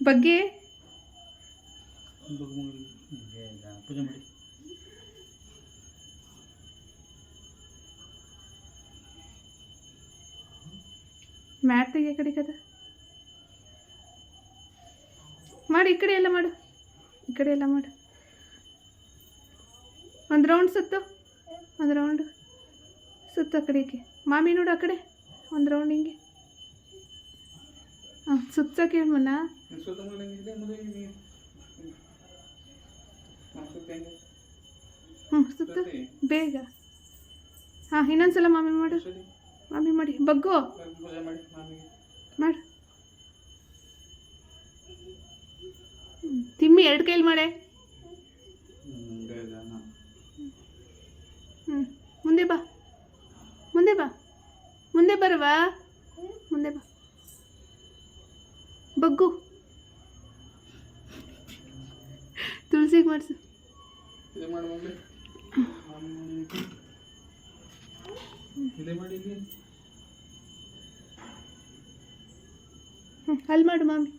ಬಗ್ಗೆ ಪೂಜೆ ಮಾಡಿ. ಮ್ಯಾಟ್ ತೆಗಿ ಆ ಕಡೆ ಕದ ಮಾಡಿ, ಈ ಕಡೆ ಎಲ್ಲ ಮಾಡು, ಈ ಕಡೆ ಎಲ್ಲ ಮಾಡು. ಒಂದು ರೌಂಡ್ ಸುತ್ತು, ಒಂದು ರೌಂಡು ಸುತ್ತು ಆ ಕಡೆಗೆ. ಮಾಮಿ ನೋಡು ಆ ಕಡೆ ಒಂದು ರೌಂಡ್ ಹಿಂಗೆ. ಹಾಂ ಸುತ್ತಕ್ಕೆ ಮನ್ನ. ಹ್ಞೂ ಸುತ್ತು ಬೇಗ. ಹಾಂ ಇನ್ನೊಂದ್ಸಲ ಮಾಮಿ ಮಾಡು, ಮಾಮಿ ಮಾಡಿ. ಬಗ್ಗು ಮಾಡು. ತಿಮ್ಮಿ ಎರಡು ಕೈಲಿ ಮಾಡೆ. ಹ್ಞೂ ಮುಂದೆ ಬಾ, ಮುಂದೆ ಬಾ, ಮುಂದೆ ಬರವಾ, ಮುಂದೆ ಬಾ. ಬಗ್ಗು ತುಳಸಿಗೆ ಮಾಡಿಸು. ಅಲ್ಲಿ ಮಾಡು ಮಾಮಿ.